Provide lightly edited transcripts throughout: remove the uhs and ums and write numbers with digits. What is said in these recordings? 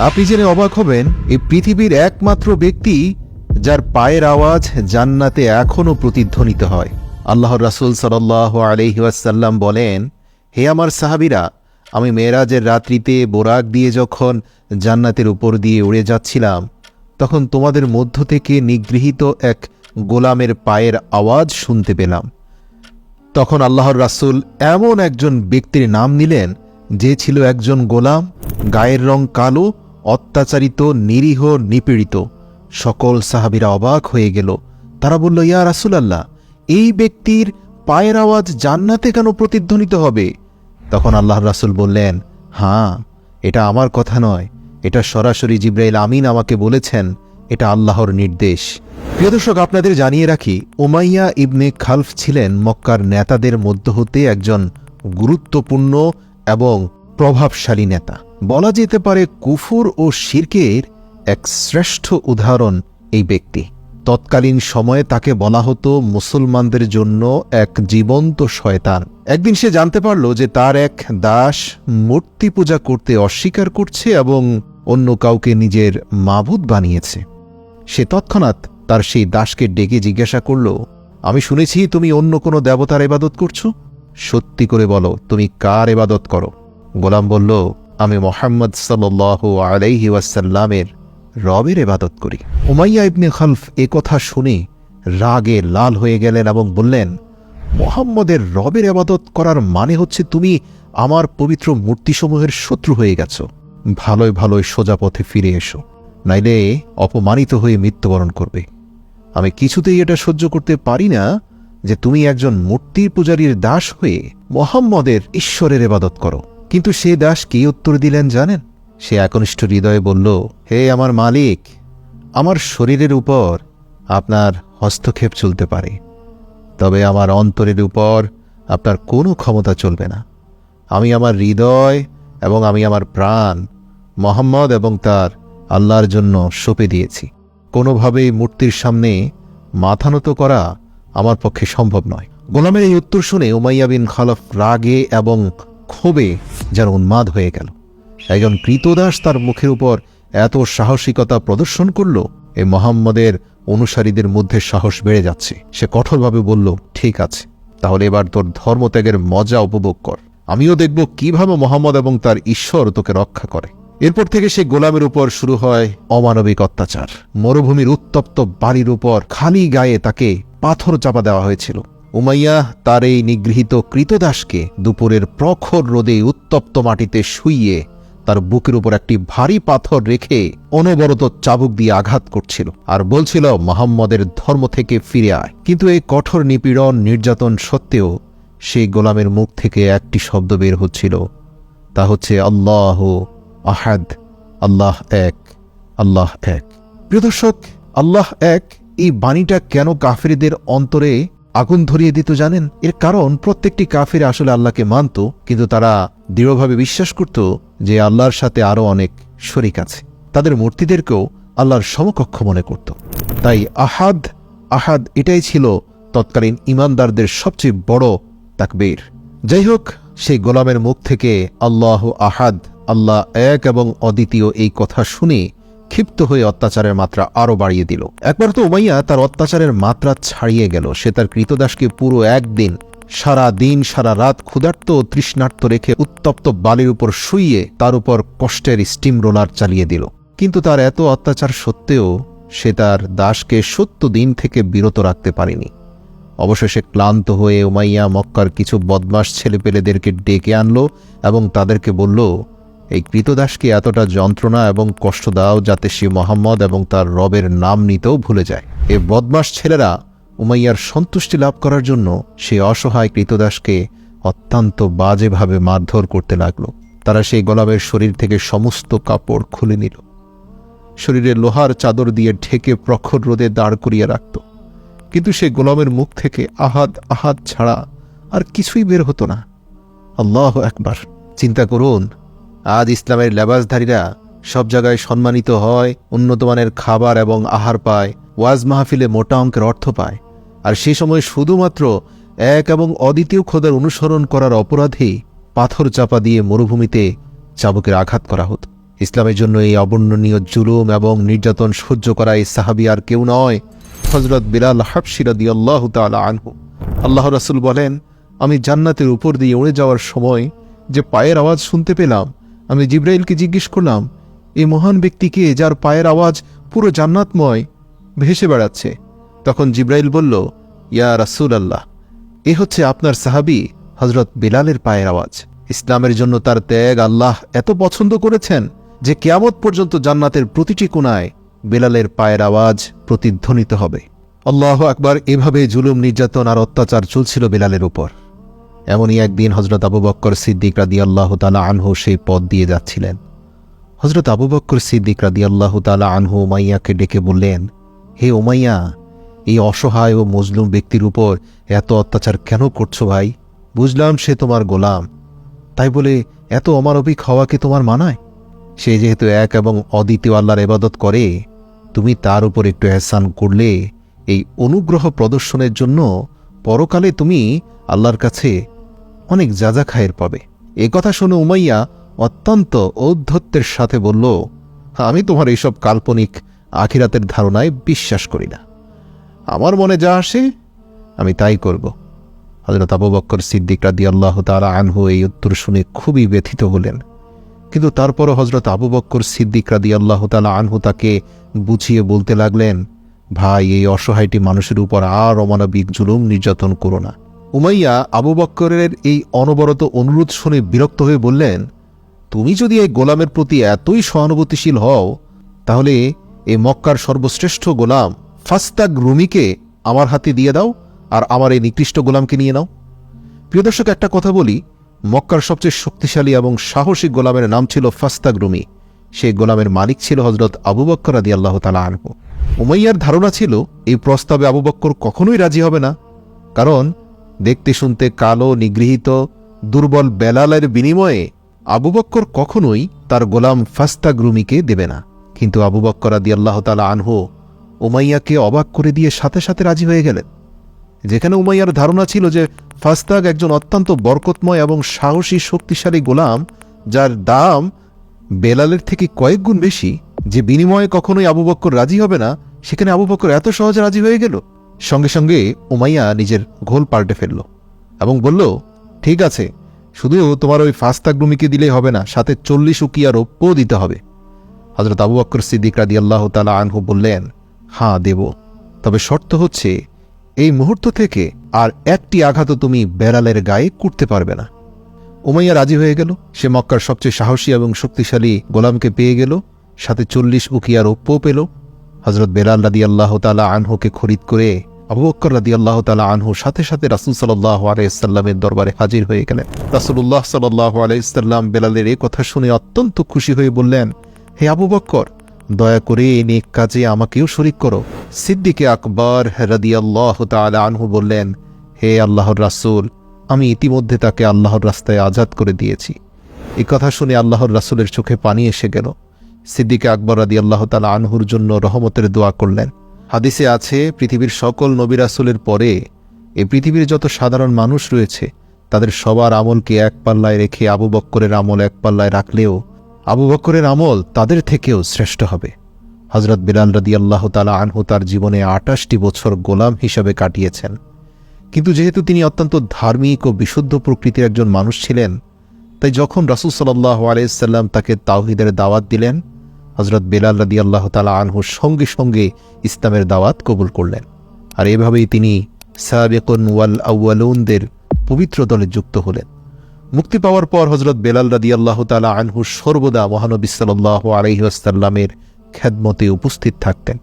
আপনি জেনে অবাক হবেন, এই পৃথিবীর একমাত্র ব্যক্তি যার পায়ের আওয়াজ জান্নাতে এখনও প্রতিধ্বনিত হয়। আল্লাহর রাসূল সাল্লাল্লাহু আলাইহি ওয়াসাল্লাম বলেন, হে আমার সাহাবীরা, আমি মেরাজের রাত্রিতে বোরাক দিয়ে যখন জান্নাতের উপর দিয়ে উড়ে যাচ্ছিলাম, তখন তোমাদের মধ্য থেকে নিগৃহীত এক গোলামের পায়ের আওয়াজ শুনতে পেলাম। তখন আল্লাহর রাসূল এমন একজন ব্যক্তির নাম নিলেন যে ছিল একজন গোলাম, গায়ের রং কালো, অত্যাচারিত, নিরীহ, নিপীড়িত। সকল সাহাবীরা অবাক হয়ে গেল। তারা বলল, ইয়া রাসূলুল্লাহ, এই ব্যক্তির পায়ের আওয়াজ জান্নাতে কেন প্রতিধ্বনিত হবে? তখন আল্লাহর রাসূল বললেন, হ্যাঁ, এটা আমার কথা নয়, এটা সরাসরি জিবরাইল আমিন আমাকে বলেছেন, এটা আল্লাহর নির্দেশ। প্রিয় দর্শক, আপনাদের জানিয়ে রাখি, উমাইয়া ইবনে খালফ ছিলেন মক্কার নেতাদের মধ্য হতে একজন গুরুত্বপূর্ণ এবং প্রভাবশালী নেতা। বলা যেতে পারে কুফর ও শিরকের এক শ্রেষ্ঠ উদাহরণ এই ব্যক্তি। তৎকালীন সময়ে তাকে বলা হতো মুসলমানদের জন্য এক জীবন্ত শয়তান। একদিন সে জানতে পারল যে তার এক দাস মূর্তি পূজা করতে অস্বীকার করছে এবং অন্য কাউকে নিজের মাবুদ বানিয়েছে। সে তৎক্ষণাৎ তার সেই দাসকে ডেকে জিজ্ঞাসা করল, আমি শুনেছি তুমি অন্য কোনো দেবতার ইবাদত করছো, সত্যি করে বলো তুমি কার ইবাদত করো? গোলাম বলল, আমি মুহাম্মদ সাল্লাল্লাহু আলাইহি ওয়াসাল্লামের রবের ইবাদত করি। উমাইয়া ইবনে খালফ এ কথা শুনে রাগে লাল হয়ে গেলেন এবং বললেন, মুহাম্মদের রবের ইবাদত করার মানে হচ্ছে তুমি আমার পবিত্র মূর্তিসমূহের শত্রু হয়ে গেছ। ভালোই ভালোই সোজা পথে ফিরে এসো, নাইলে অপমানিত হয়ে মৃত্যুবরণ করবে। আমি কিছুতেই এটা সহ্য করতে পারি না যে তুমি একজন মূর্তির পূজারীর দাস হয়ে মুহাম্মদের ঈশ্বরের ইবাদত করো। কিন্তু সে দাস কি উত্তর দিলেন জানেন? সে একনিষ্ঠ হৃদয়ে বলল, হে আমার মালিক, আমার শরীরের উপর আপনার হস্তক্ষেপ চলতে পারে, তবে আমার অন্তরের উপর আপনার কোনো ক্ষমতা চলবে না। আমি আমার হৃদয় এবং আমি আমার প্রাণ মুহাম্মদ এবং তার আল্লাহর জন্য সঁপে দিয়েছি। কোনোভাবেই মূর্তির সামনে মাথা নত করা আমার পক্ষে সম্ভব নয়। গোলামের এই উত্তর শুনে উমাইয়া বিন খালফ রাগে এবং ক্ষোভে যেন উন্মাদ হয়ে গেল। একজন ক্রীতদাস তার মুখের উপর এত সাহসিকতা প্রদর্শন করল, এই মুহাম্মদের অনুসারীদের মধ্যে সাহস বেড়ে যাচ্ছে। সে কঠোরভাবে বলল, ঠিক আছে, তাহলে এবার তোর ধর্মত্যাগের মজা উপভোগ কর, আমিও দেখব কিভাবে মুহাম্মদ এবং তার ঈশ্বর তোকে রক্ষা করে। এরপর থেকে সে গোলামের উপর শুরু হয় অমানবিক অত্যাচার। মরুভূমির উত্তপ্ত বাড়ির উপর খালি গায়ে তাকে পাথর চাপা দেওয়া হয়েছিল। উমাইয়া তার এই নিগৃহীত ক্রীতদাসকে দুপুরের প্রখর রোদে উত্তপ্ত মাটিতে শুইয়ে তার বুকের উপর একটি ভারী পাথর রেখে অনবরত চাবুক দিয়ে আঘাত করছিল আর বলছিল, মুহাম্মদের ধর্ম থেকে ফিরে আয়। কিন্তু এই কঠোর নিপীড়ন নির্যাতন সত্ত্বেও সেই গোলামের মুখ থেকে একটি শব্দ বের হচ্ছিল, তা হচ্ছে আল্লাহ আহাদ, আল্লাহ এক, আল্লাহ এক। প্রিয় দর্শক, আল্লাহ এক এই বাণীটা কেন কাফেরদের অন্তরে আগুন ধরিয়ে দিত জানেন? এর কারণ প্রত্যেকটি কাফের আসলে আল্লাহকে মানত, কিন্তু তারা দৃঢ়ভাবে বিশ্বাস করত যে আল্লাহর সাথে আরও অনেক শরীক আছে। তাদের মূর্তিদেরকেও আল্লাহর সমকক্ষ মনে করত। তাই আহাদ আহাদ এটাই ছিল তৎকালীন ইমানদারদের সবচেয়ে বড় তাকবীর। যাই হোক, সেই গোলামের মুখ থেকে আল্লাহ আহাদ, আল্লাহ এক এবং অদ্বিতীয় এই কথা শুনে ক্ষিপ্ত হয়ে অত্যাচারের মাত্রা আরও বাড়িয়ে দিল। একবার তো উমাইয়া তার অত্যাচারের মাত্রা ছাড়িয়ে গেল। সে তার ক্রীতদাসকে পুরো একদিন সারা দিন সারা রাত ক্ষুধার্ত ও তৃষ্ণার্ত রেখে উত্তপ্ত বালির উপর শুইয়ে তার উপর কষ্টের স্টিম রোলার চালিয়ে দিল। কিন্তু তার এত অত্যাচার সত্ত্বেও সে তার দাসকে ৭০ দিন থেকে বিরত রাখতে পারেনি। অবশেষে ক্লান্ত হয়ে উমাইয়া মক্কার কিছু বদমাশ ছেলেপেলেদেরকে ডেকে আনল এবং তাদেরকে বলল, এই ক্রীতদাসকে এতটা যন্ত্রণা এবং কষ্ট দাও যাতে সে মুহাম্মদ এবং তার রবের নাম নিতেও ভুলে যায়। এই বদমাশ ছেলেরা উমাইয়ার সন্তুষ্টি লাভ করার জন্য সে অসহায় ক্রীতদাসকে অত্যন্ত বাজেভাবে মারধর করতে লাগল। তারা সেই গোলামের শরীর থেকে সমস্ত কাপড় খুলে নিল, শরীরে লোহার চাদর দিয়ে ঢেকে প্রখর রোদে দাঁড় করিয়ে রাখত। কিন্তু সে গোলামের মুখ থেকে আহাদ আহাদ ছাড়া আর কিছুই বের হতো না। আল্লাহু আকবার! চিন্তা করুন, আজ ইসলামের লেবাসধারীরা সব জায়গায় সম্মানিত হয়, উন্নত মানের খাবার এবং আহার পায়, ওয়াজ মাহফিলে মোটা অঙ্কের অর্থ পায়, আর সে সময় শুধুমাত্র এক এবং অদ্বিতীয় খোদার অনুসরণ করার অপরাধে পাথর চাপা দিয়ে মরুভূমিতে চাবুকের আঘাত করা হতো। ইসলামের জন্য এই অবর্ণনীয় জুলুম এবং নির্যাতন সহ্য করা এই সাহাবী আর কেউ নয়, হযরত বিলাল হাবশী রাদিয়াল্লাহু তাআলা আনহু। আল্লাহ রাসূল বলেন, আমি জান্নাতের উপর দিয়ে উড়ে যাওয়ার সময় যে পায়ের আওয়াজ শুনতে পেলাম, আমি জিবরাইলকে জিজ্ঞেস করলাম, এই মহান ব্যক্তিকে যার পায়ের আওয়াজ পুরো জান্নাতময় ভেসে বেড়াচ্ছে। তখন জিবরাইল বলল, ইয়া রাসূলাল্লাহ, এ হচ্ছে আপনার সাহাবী হযরত বিলালের পায়ের আওয়াজ। ইসলামের জন্য তার ত্যাগ আল্লাহ এত পছন্দ করেছেন যে কিয়ামত পর্যন্ত জান্নাতের প্রতিটি কোণায় বিলালের পায়ের আওয়াজ প্রতিধ্বনিত হবে। আল্লাহু আকবার। এভাবে জুলুম, নির্যাতন আর অত্যাচার চলছিল বিলালের উপর। এমনই একদিন হযরত আবু বকর সিদ্দিক রাদিয়াল্লাহু তাআলা আনহু সেই পথ দিয়ে যাচ্ছিলেন। হযরত আবু বকর সিদ্দিক রাদিয়াল্লাহু তাআলা আনহু উমাইয়াকে ডেকে বললেন, হে উমাইয়া, এই অসহায় ও মজলুম ব্যক্তির উপর এত অত্যাচার কেন করছো ভাই? বুঝলাম সে তোমার গোলাম, তাই বলে এত অমানবিক হওয়াকে তোমার মানায়? সে যেহেতু এক এবং অদ্বিতীয় আল্লাহর ইবাদত করে, তুমি তার উপর একটু এহসান করলে এই অনুগ্রহ প্রদর্শনের জন্য পরকালে তুমি আল্লাহর কাছে অনেক যাজা খায়ের পাবে। এ কথা শুনে উমাইয়া অত্যন্ত ঔদ্ধত্যের সাথে বলল, আমি তোমার এইসব কাল্পনিক আখিরাতের ধারণায় বিশ্বাস করি না। আমার মনে যা আসে আমি তাই করব। হযরত আবু বকর সিদ্দিক রাদিয়াল্লাহু তাআলা আনহু এই উত্তর শুনে খুবই ব্যথিত হলেন। কিন্তু তারপরও হযরত আবু বকর সিদ্দিক রাদিয়াল্লাহু তাআলা আনহু তাকে বুঝিয়ে বলতে লাগলেন, ভাই, এই অসহায়টি মানুষের উপর আর অমানবিক জুলুম নির্যাতন করো না। উমাইয়া আবু বকরের এই অনবরত অনুরোধ শুনে বিরক্ত হয়ে বললেন, তুমি যদি এই গোলামের প্রতি এতই সহানুভূতিশীল হও, তাহলে এই মক্কার সর্বশ্রেষ্ঠ গোলাম ফাস্তাগ রুমিকে আমার হাতে দিয়ে দাও আর আমার এই নিকৃষ্ট গোলামকে নিয়ে নাও। প্রিয় দর্শক, একটা কথা বলি, মক্কার সবচেয়ে শক্তিশালী এবং সাহসী গোলামের নাম ছিল ফাস্তাগ রুমি। সেই গোলামের মালিক ছিল হযরত আবু বকর রাদিয়াল্লাহু তাআলা আনহু। উমাইয়ার ধারণা ছিল এই প্রস্তাবে আবু বকর কখনোই রাজি হবে না, কারণ দেখতে শুনতে কালো, নিগৃহীত, দুর্বল বেলালের বিনিময়ে আবু বকর কখনোই তার গোলাম ফাস্তাগ রুমিকে দেবে না। কিন্তু আবু বকর রাদিয়াল্লাহু তাআলা আনহু উমাইয়াকে অবাক করে দিয়ে সাথে সাথে রাজি হয়ে গেলেন। যেখানে উমাইয়ার ধারণা ছিল যে ফাস্তাগ একজন অত্যন্ত বরকতময় এবং সাহসী শক্তিশালী গোলাম, যার দাম বেলালের থেকে কয়েক গুণ বেশি, যে বিনিময়ে কখনোই আবু বকর রাজি হবে না, সেখানে আবু বকর এত সহজে রাজি হয়ে গেল। সঙ্গে সঙ্গে উমাইয়া নিজের ঘোল পাল্টে ফেলল এবং বলল, ঠিক আছে, শুধু তোমার ওই ফাস্তাগ রুমিকে দিলেই হবে না, সাথে 40 উকিয়া রৌপ্যও দিতে হবে। হযরত আবু বকর সিদ্দিক রাদিয়াল্লাহু তাআলা আনহু বললেন, হ্যাঁ দেব, তবে শর্ত হচ্ছে এই মুহূর্ত থেকে আর একটি আঘাতও তুমি বেলালের গায়ে করতে পারবে না। উমাইয়া রাজি হয়ে গেল। সে মক্কার সবচেয়ে সাহসী এবং শক্তিশালী গোলামকে পেয়ে গেল, সাথে 40 উকিয়া রৌপ্যও পেল। হযরত বেলাল রাদিয়াল্লাহু তাআলা আনহুকে খরিদ করে আবু বকর রাদিয়াল্লাহু তাআলা আনহু সাথে সাথে রাসূল সাল্লাল্লাহু আলাইহি সাল্লামের দরবারে হাজির হয়ে গেলেন। রাসূলুল্লাহ সাল্লাল্লাহু আলাইহি সাল্লাম বেলালের এই কথা শুনে অত্যন্ত খুশি হয়ে বললেন, হে আবু বকর, দয়া করে এই নেক কাজে আমাকেও শরীক করো। সিদ্দিকে আকবর রাদিয়াল্লাহু তাআলা আনহু বললেন, হে আল্লাহর রাসূল, আমি ইতিমধ্যে তাকে আল্লাহর রাস্তায় আজাদ করে দিয়েছি। এই কথা শুনে আল্লাহর রাসূলের চোখে পানি এসে গেল। সিদ্দিকে আকবর রাদিয়াল্লাহু তাআলা আনহুর জন্য রহমতের দোয়া করলেন। হাদিসে আছে, পৃথিবীর সকল নবী রাসূলের পরে এই পৃথিবীর যত সাধারণ মানুষ রয়েছে, তাদের সবার আমলকে এক পাল্লায় রেখে আবু বকরের আমল এক পাল্লায় রাখলেও আবু বকরের আমল তাদের থেকেও শ্রেষ্ঠ হবে। হযরত বিলাল রাদিয়াল্লাহু তাআলা আনহু তার জীবনে 28টি বছর গোলাম হিসাবে কাটিয়েছেন। কিন্তু যেহেতু তিনি অত্যন্ত ধার্মিক ও বিশুদ্ধ প্রকৃতির একজন মানুষ ছিলেন, তাই যখন রাসূল সাল্লাল্লাহু আলাইহি সাল্লাম তাকে তাওহীদের দাওয়াত দিলেন, হযরত বিলাল রাদিয়াল্লাহু তাআলা আনহু সঙ্গে সঙ্গে ইসলামের দাওয়াত কবুল করলেন। আর এভাবেই তিনি সাবিকুন ওয়াল আউয়ালুনদের পবিত্র দলে যুক্ত হলেন। মুক্তি পাওয়ার পর হযরত বেলাল রাদিয়াল্লাহু তাআলা আনহু সর্বদা মহানবী সাল্লাল্লাহু আলাইহি ওয়াসাল্লামের খেদমতে উপস্থিত থাকতেন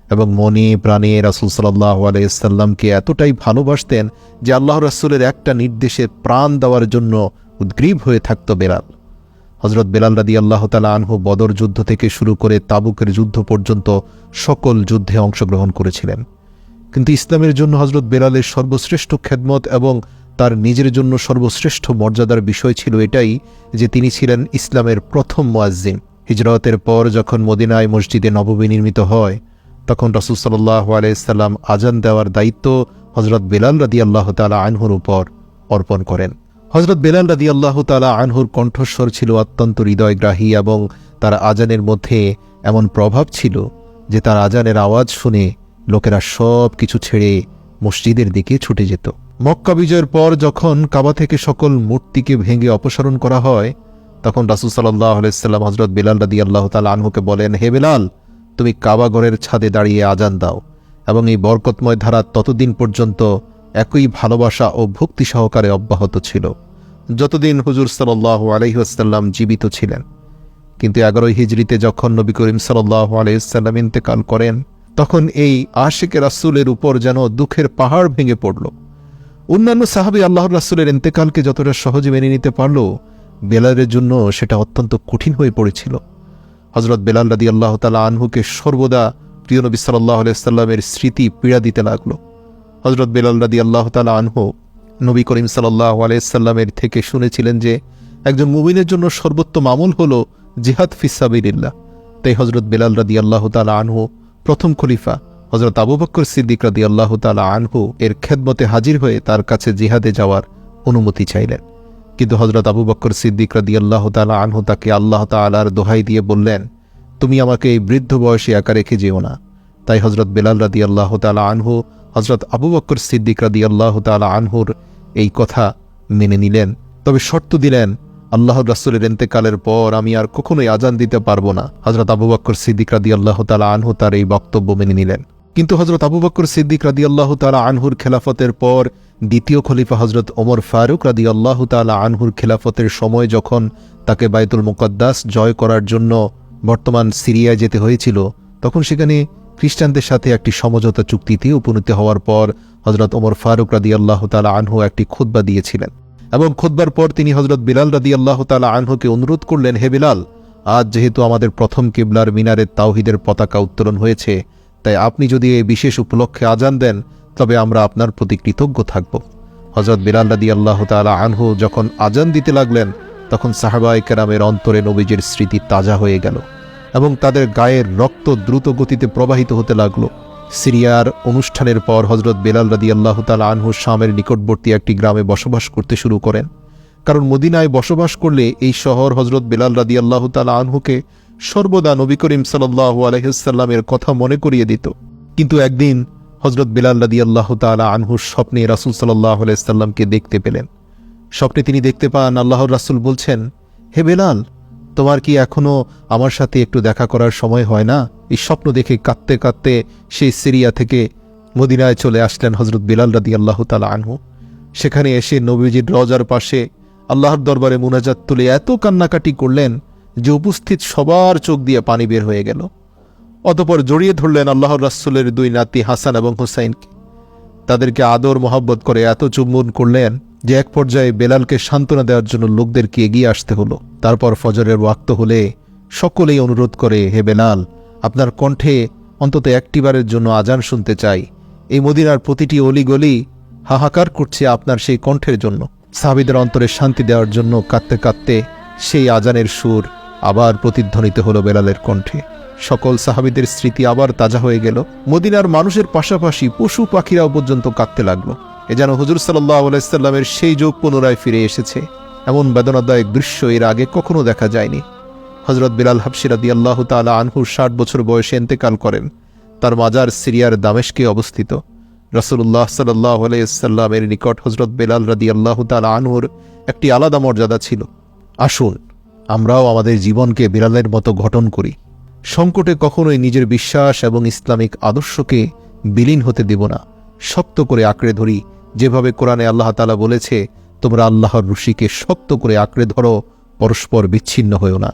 এবং মনে প্রাণে রাসূল সাল্লাল্লাহু আলাইহি ওয়াসাল্লামকে এতটাই ভালোবাসতেন যে আল্লাহর রাসূলের একটা নির্দেশে প্রাণ দেওয়ার জন্য উদ্গ্রীব হয়ে থাকত বেলাল। হযরত বেলাল রাদিয়াল্লাহু তাআলা আনহু বদর যুদ্ধ থেকে শুরু করে তাবুকের যুদ্ধ পর্যন্ত সকল যুদ্ধে অংশগ্রহণ করেছিলেন। কিন্তু ইসলামের জন্য হযরত বেলালের সর্বশ্রেষ্ঠ খেদমত এবং তার নিজের জন্য সর্বশ্রেষ্ঠ মর্যাদার বিষয় ছিল এটাই যে তিনি ছিলেন ইসলামের প্রথম মুয়াজ্জিন। হিজরতের পর যখন মদিনায় মসজিদে নববী নির্মিত হয়, তখন রাসূল সাল্লাল্লাহু আলাইহি সাল্লাম আজান দেওয়ার দায়িত্ব হযরত বেলাল রাদিয়াল্লাহু তাআলা আনহুর উপর অর্পণ করেন। হযরত বেলাল রাদিয়াল্লাহু তাআলা আনহুর কণ্ঠস্বর ছিল অত্যন্ত হৃদয়গ্রাহী এবং তার আজানের মধ্যে এমন প্রভাব ছিল যে তার আজানের আওয়াজ শুনে লোকেরা সব কিছু ছেড়ে মসজিদের দিকে ছুটে যেত। মক্কা বিজয়ের পর যখন কাবা থেকে সকল মূর্তিকে ভেঙে অপসারণ করা হয়, তখন রাসূল সাল্লাল্লাহু আলাইহি ওয়াসাল্লাম হযরত বিলাল রাদিয়াল্লাহু তাআলা আনহুকে বলেন, হে বিলাল, তুমি কাবা ঘরের ছাদে দাঁড়িয়ে আজান দাও এবং এই বরকতময় ধারা ততদিন পর্যন্ত একই ভালোবাসা ও ভক্তি সহকারে অব্যাহত ছিল যতদিন হুজুর সাল্লাল্লাহু আলাইহি ওয়াসাল্লাম জীবিত ছিলেন। কিন্তু 11 হিজরিতে যখন নবী করিম সাল্লাল্লাহু আলাইহি ওয়াসাল্লাম ইন্তেকাল করেন, তখন এই আশিকে রাসূলের উপর যেন দুঃখের পাহাড় ভেঙে পড়ল। অন্যান্য সাহাবী আল্লাহর রাসূলের ইন্তেকালকে যতটা সহজে মেনে নিতে পারল, বেলালের জন্য সেটা অত্যন্ত কঠিন হয়ে পড়েছিল। হযরত বেলাল রাদিয়াল্লাহু তাআলা আনহুকে সর্বদা প্রিয় নবী সাল্লাল্লাহু আলাইহি ওয়াসাল্লামের স্মৃতি পীড়া দিতে লাগল। হযরত বেলাল রাদিয়াল্লাহু তাআলা আনহু নবী করিম সাল্লাল্লাহু আলাইহি ওয়াসাল্লামের থেকে শুনেছিলেন যে একজন মুমিনের জন্য সর্বোত্তম আমল হলো জিহাদ ফিস সাবিলিল্লাহ। তাই হযরত বেলাল রাদিয়াল্লাহু তাআলা আনহু প্রথম খলিফা হযরত আবু বকর সিদ্দিক রাদিয়াল্লাহু তাআলা আনহু এর খেদমতে হাজির হয়ে তার কাছে জিহাদে যাওয়ার অনুমতি চাইলেন। কিন্তু হযরত আবু বকর সিদ্দিক রাদিয়াল্লাহু তাআলা আনহু তাকে আল্লাহ তাআলার দোহাই দিয়ে বললেন, তুমি আমাকে এই বৃদ্ধ বয়সে একা রেখে যেও না। তাই হযরত বেলাল রাদিয়াল্লাহু তাআলা আনহু হযরত আবু বকর সিদ্দিক রাদিয়াল্লাহু তাআলা আনহুর এই কথা মেনে নিলেন, তবে শর্ত দিলেন, আল্লাহর রাসূলের ইন্তেকালের পর আমি আর কখনোই আজান দিতে পারবো না। হযরত আবু বকর সিদ্দিক রাদিয়াল্লাহু তাআলা আনহু তার এই বক্তব্য মেনে নিলেন। কিন্তু হযরত আবু বকর সিদ্দিক রাদিয়াল্লাহু তাআলা আনহুর খেলাফতের পর দ্বিতীয় খলিফা হযরত ওমর ফারুক রাদিয়াল্লাহু তাআলা আনহুর খেলাফতের সময় যখন তাকে বাইতুল মুকাদ্দাস জয় করার জন্য বর্তমান সিরিয়ায় যেতে হয়েছিল, তখন সেখানে খ্রিস্টানদের সাথে একটি সমঝোতা চুক্তিতে উপনীত হওয়ার পর হযরত ওমর ফারুক রাদিয়াল্লাহু তাআলা আনহু একটি খুতবা দিয়েছিলেন এবং খুতবার পর তিনি হযরত বিলাল রাদিয়াল্লাহু তাআলা আনহুকে অনুরোধ করলেন, হে বিলাল, আজ যেহেতু আমাদের প্রথম কিবলার মিনারে তাওহীদের পতাকা উত্তোলন হয়েছে, তাই আপনি যদি এই বিশেষ উপলক্ষে আজান দেন তবে আমরা আপনার প্রতি কৃতজ্ঞ থাকব। হযরত বিলাল রাদিয়াল্লাহু তাআলা আনহু যখন আজান দিতে লাগলেন, তখন সাহাবায়ে কেরামের অন্তরে নবীজির স্মৃতি তাজা হয়ে গেল এবং তাদের গায়ের রক্ত দ্রুত গতিতে প্রবাহিত হতে লাগল। সিরিয়ার অনুষ্ঠানের পর হযরত বেলাল রাদিয়াল্লাহু তাআলা আনহু শামের নিকটবর্তী একটি গ্রামে বসবাস করতে শুরু করেন, কারণ মদিনায় বসবাস করলে এই শহর হযরত বেলাল রাদিয়াল্লাহু তাআলা আনহুকে সর্বদা নবী করিম সাল্লাল্লাহু আলাইহি ওয়াসাল্লামের কথা মনে করিয়ে দিত। কিন্তু একদিন হযরত বেলাল রাদিয়াল্লাহু তাআলা আনহুর স্বপ্নে রাসূল সাল্লাল্লাহু আলাইহি ওয়াসাল্লামকে দেখতে পেলেন। স্বপ্নে তিনি দেখতে পান আল্লাহর রাসূল বলছেন, হে বেলাল, তোমার কি এখনো আমার সাথে একটু দেখা করার সময় হয় না? এই স্বপ্ন দেখে কাঁদতে কাঁদতে সেই সিরিয়া থেকে মদিনায় চলে আসলেন হযরত বেলাল রাদিয়াল্লাহু তাআলা আনহু। সেখানে এসে নবীজির রওজার পাশে আল্লাহর দরবারে মুনাজাত তুলে এত কান্নাকাটি করলেন যে উপস্থিত সবার চোখ দিয়ে পানি বের হয়ে গেল। অতঃপর জড়িয়ে ধরলেন আল্লাহর রাসূলের দুই নাতি হাসান এবং হুসাইনকে। তাদেরকে আদর মোহাব্বত করে এত চুম্বন করলেন যে এক পর্যায়ে বেলালকে সান্ত্বনা দেওয়ার জন্য লোকদেরকে এগিয়ে আসতে হলো। তারপর ফজরের ওয়াক্ত হলে সকলেই অনুরোধ করে, হে বেলাল, আপনার কণ্ঠে অন্তত একটিবারের জন্য আজান শুনতে চাই। এই মদিনার প্রতিটি অলিগলি হাহাকার করছে আপনার সেই কণ্ঠের জন্য। সাহাবীদের অন্তরে শান্তি দেওয়ার জন্য কাঁদতে কাঁদতে সেই আজানের সুর আবার প্রতিধ্বনিত হলো বেলালের কণ্ঠে। সকল সাহাবীদের স্মৃতি আবার তাজা হয়ে গেল। মদিনার মানুষের পাশাপাশি পশু পাখিরাও পর্যন্ত কাঁদতে লাগলো। এ যেন হুজুর সাল্লাল্লাহু আলাইহি ওয়াসাল্লামের সেই যুগ পুনরায় ফিরে এসেছে। এমন বেদনাদায়ক দৃশ্য এর আগে কখনো দেখা যায়নি। হযরত বিলাল হাবশী রাদিয়াল্লাহু তাআলা আনহু 60 বছর বয়সে ইন্তেকাল করেন। তার মাজার সিরিয়ার দামেস্কে অবস্থিত। রাসূলুল্লাহ সাল্লাল্লাহু আলাইহি ওয়াসাল্লামের নিকট হযরত বিলাল রাদিয়াল্লাহু তাআলা আনহুর একটি আলাদা মর্যাদা ছিল। আসুন আমরাও আমাদের জীবনকে বিলালের মতো গঠন করি। সংকটে কখনোই নিজের বিশ্বাস এবং ইসলামিক আদর্শকে বিলীন হতে দেব না, শক্ত করে আঁকড়ে ধরি। যেভাবে কোরআনে আল্লাহ তাআলা বলেছে, তোমরা আল্লাহর রশিকে শক্ত করে আঁকড়ে ধরো, পরস্পর বিচ্ছিন্ন হয়েও না।